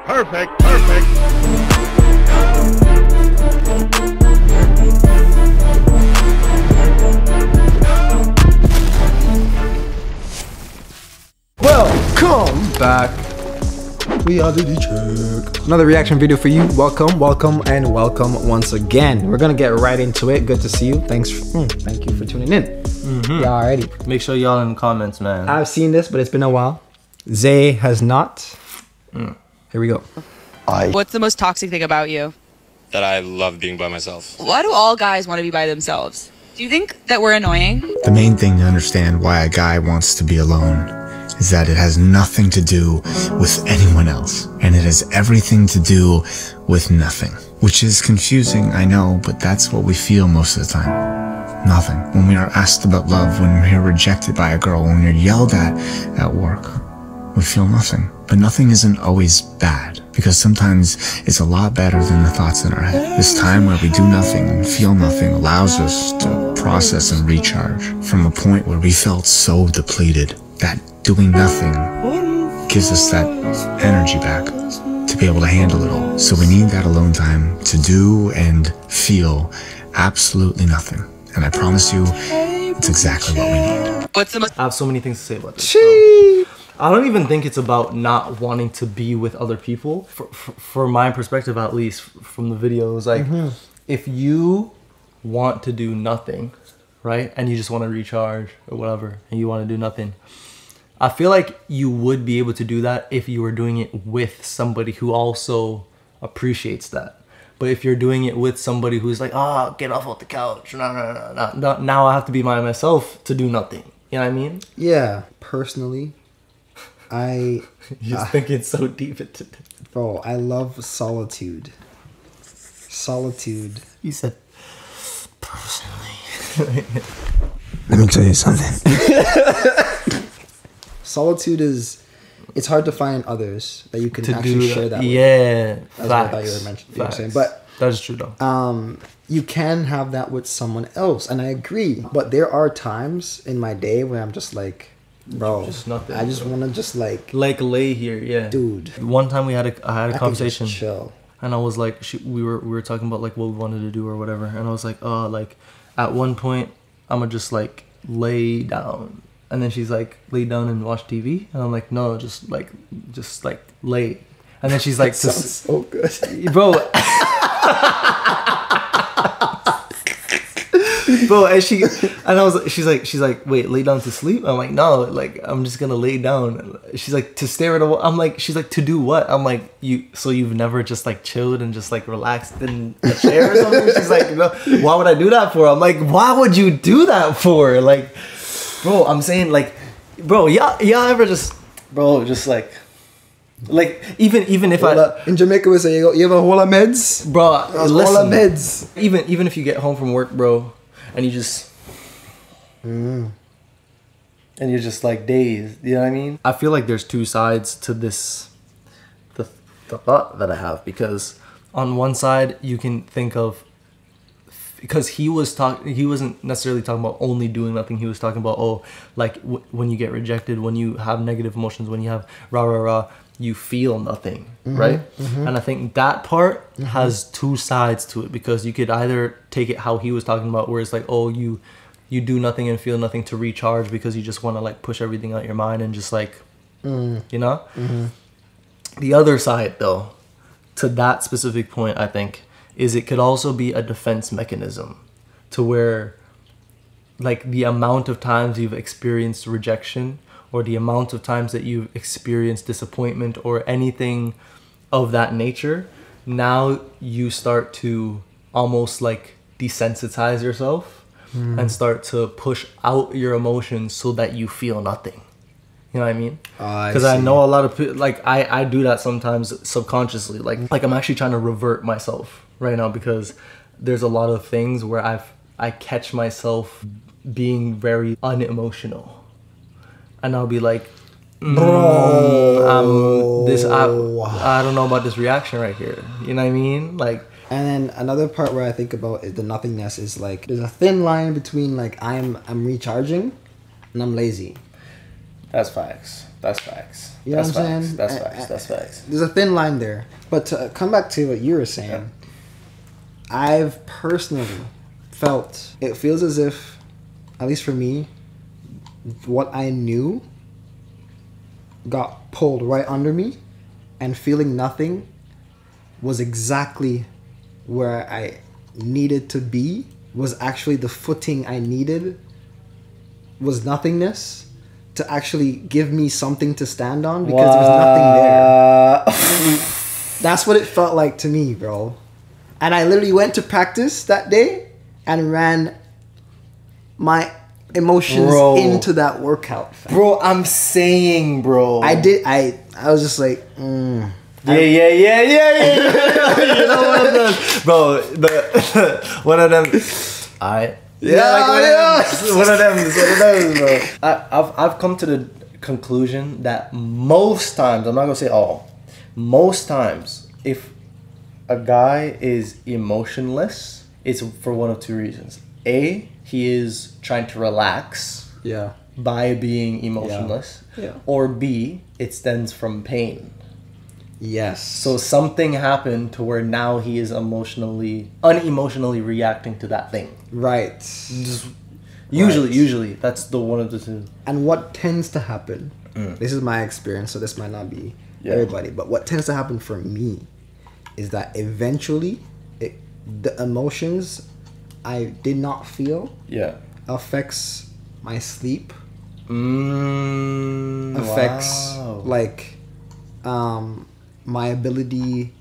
Perfect. Perfect. Welcome back. We are the check. Another reaction video for you. Welcome, welcome, and welcome once again. We're gonna get right into it. Good to see you. Thank you for tuning in. Yeah, already. Make sure y'all in the comments, man. I've seen this, but it's been a while. Xay has not. Here we go. What's the most toxic thing about you? That I love being by myself. Why do all guys want to be by themselves? Do you think that we're annoying? The main thing to understand why a guy wants to be alone is that it has nothing to do with anyone else, and it has everything to do with nothing. Which is confusing, I know, but that's what we feel most of the time. Nothing. When we are asked about love, when we're rejected by a girl, when we're yelled at work, we feel nothing. But nothing isn't always bad, because sometimes it's a lot better than the thoughts in our head. This time where we do nothing and feel nothing allows us to process and recharge from a point where we felt so depleted that doing nothing gives us that energy back to be able to handle it all. So we need that alone time to do and feel absolutely nothing. And I promise you, it's exactly what we need. What's the most... I have so many things to say about this. So, I don't even think it's about not wanting to be with other people. For my perspective, at least, from the videos, like, if you want to do nothing, right, and you just want to recharge or whatever, and you want to do nothing, I feel like you would be able to do that if you were doing it with somebody who also appreciates that. But if you're doing it with somebody who's like, get off the couch, no, now I have to be by myself to do nothing. You know what I mean? Yeah, personally, I just thinking so deep into it. Bro, I love solitude. Solitude. You said personally. Let me tell you something. Solitude is, it's hard to find others that you can to actually share that with. Yeah, that's what I thought you were mentioning. You were saying. But that is true though. You can have that with someone else, and I agree. But there are times in my day where I'm just like, bro, just nothing, I just want to just like lay here, yeah, dude. One time I had a conversation, chill, and I was like, we were talking about like what we wanted to do or whatever, and I was like, like at one point I'm gonna just like lay down, and then she's like, lay down and watch TV, and I'm like, no, just like lay, and then she's like, sounds so good, bro. Bro, and she's like, wait, lay down to sleep? I'm like, no, like I'm just gonna lay down. She's like, to stare at a wall. I'm like, she's like, to do what? I'm like, so you've never just like chilled and just like relaxed in a chair or something? She's like, no, why would I do that for? I'm like, why would you do that for? Like, bro, I'm saying like, bro, y'all ever just, bro, just like even if in Jamaica we say you have a whole of meds, bro. Whole of meds. Even if you get home from work, bro, and you just and you're just like dazed, you know what I mean? I feel like there's two sides to this, the thought that I have, because on one side you can think of, because he wasn't necessarily talking about only doing nothing. He was talking about like when you get rejected, when you have negative emotions, when you have rah, you feel nothing, right? And I think that part has two sides to it, because you could either take it how he was talking about, where it's like, you do nothing and feel nothing to recharge because you just want to like push everything out your mind and just like, you know? The other side though, to that specific point, I think, is it could also be a defense mechanism, to where like the amount of times you've experienced rejection, or the amount of times that you've experienced disappointment or anything of that nature, now you start to almost like desensitize yourself and start to push out your emotions so that you feel nothing. You know what I mean? Because I know a lot of people, like I do that sometimes subconsciously. Like I'm actually trying to revert myself right now, because there's a lot of things where I catch myself being very unemotional. And I'll be like, I don't know about this reaction right here. You know what I mean? Like, and then another part where I think about is the nothingness is like, there's a thin line between like I'm recharging and I'm lazy. That's facts. That's facts. You know That's what I'm facts. saying? That's facts. That's facts. There's a thin line there. But to come back to what you were saying, I've personally felt, it feels as if, at least for me, what I knew got pulled right under me, and feeling nothing was exactly where I needed to be, was actually the footing I needed, was nothingness, to actually give me something to stand on, because there was nothing there. That's what it felt like to me, bro. And I literally went to practice that day and ran my emotions into that workout. Fam. Bro, I'm saying, bro. I was just like, Yeah. You know one of them, bro. One of them. One of them, bro. I've come to the conclusion that most times, I'm not gonna say all, most times, if a guy is emotionless, it's for one of two reasons. A, he is trying to relax by being emotionless. Yeah. Or B, it stems from pain. Yes. So something happened to where now he is unemotionally reacting to that thing. Right. Usually that's the one of the two. And what tends to happen, this is my experience, so this might not be everybody, but what tends to happen for me is that eventually the emotions I did not feel affects my sleep, affects like my ability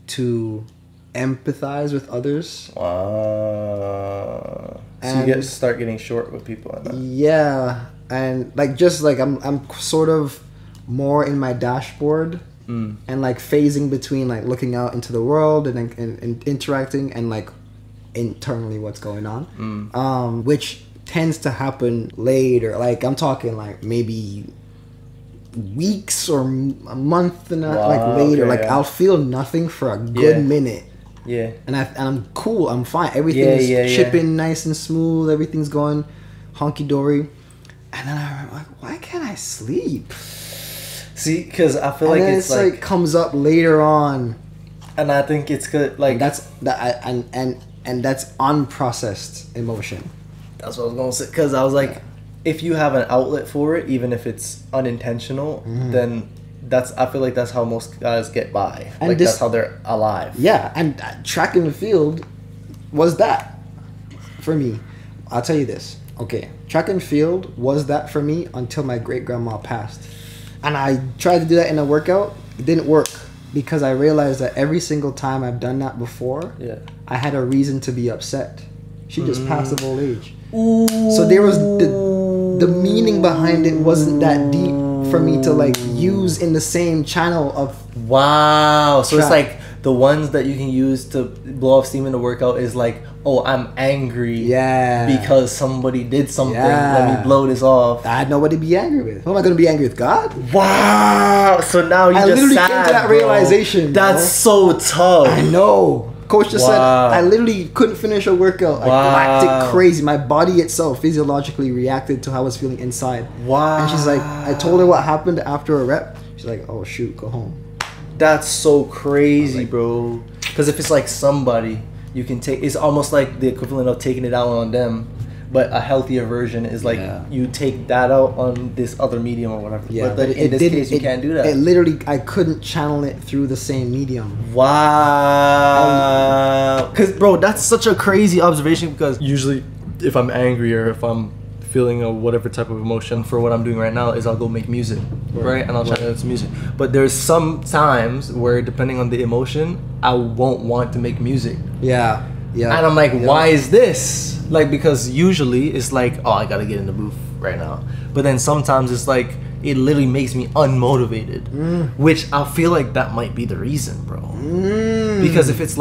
to empathize with others. Wow. So you start getting short with people like that. Yeah, and like just like I'm sort of more in my dashboard and like phasing between like looking out into the world and interacting and like internally what's going on, which tends to happen later. Like I'm talking like maybe weeks or a month and like later. Like I'll feel nothing for a good minute. Yeah. And I'm cool. I'm fine. Everything is chipping nice and smooth. Everything's going honky dory. And then I'm like, why can't I sleep? See, because I feel like it's like comes up later on. And I think it's good. Like that's unprocessed emotion. That's what I was gonna say. Because I was like, if you have an outlet for it, even if it's unintentional, then I feel like that's how most guys get by. And like that's how they're alive. Yeah, and track and field was that for me. I'll tell you this. Okay, track and field was that for me until my great grandma passed, and I tried to do that in a workout. It didn't work because I realized that every single time I've done that before, I had a reason to be upset. She just passed of old age. Ooh. So there was the meaning behind it wasn't that deep for me to like use in the same channel of so it's like the ones that you can use to blow off steam in the workout is like, oh, I'm angry because somebody did something, let me blow this off. I had nobody to be angry with. Who am I gonna be angry with? God? Wow. So now you literally came to that realization. That's so tough. I know. Coach just said I literally couldn't finish a workout. I acted crazy. My body itself physiologically reacted to how I was feeling inside. Wow. And she's like, I told her what happened after a rep. She's like, oh shoot, go home. That's so crazy, bro. Because if it's like somebody, you can take, it's almost like the equivalent of taking it out on them. But a healthier version is like you take that out on this other medium or whatever. Yeah, but in this case, you can't do that. It literally, I couldn't channel it through the same medium. Wow. Because, bro, that's such a crazy observation because usually if I'm angry or if I'm feeling a whatever type of emotion for what I'm doing right now is I'll go make music, right? And I'll channel it to music. But there's some times where depending on the emotion, I won't want to make music. Yeah. Yeah. And I'm like, why is this? Like, because usually it's like, oh, I gotta get in the booth right now. But then sometimes it's like, it literally makes me unmotivated. Which I feel like that might be the reason, bro. Because if it's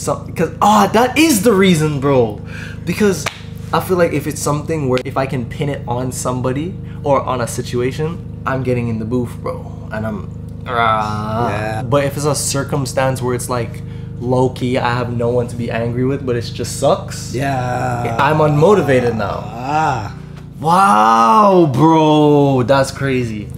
something, because, that is the reason, bro. Because I feel like if it's something where if I can pin it on somebody or on a situation, I'm getting in the booth, bro. And I'm, But if it's a circumstance where it's like, low-key, I have no one to be angry with, but it just sucks. I'm unmotivated now. Wow, bro, that's crazy.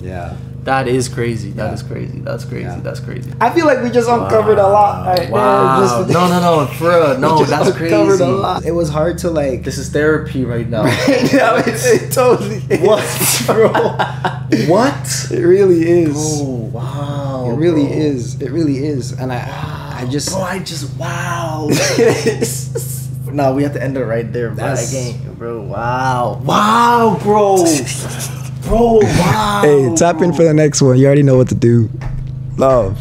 That is crazy. That is crazy. That's crazy. Yeah. That's crazy. I feel like we just uncovered a lot right Wow. there. No, for real. No, that's Uncovered crazy. a lot. It was hard to like. This is therapy right now. Yeah, it totally is. What, bro? What? It really is. Oh, wow. It really bro. is. It really is. And I just. Bro, wow. No, we have to end it right there, bro. That's- Again, bro. Wow. Wow, bro. Bro, wow. Hey, tap in for the next one. You already know what to do. Love.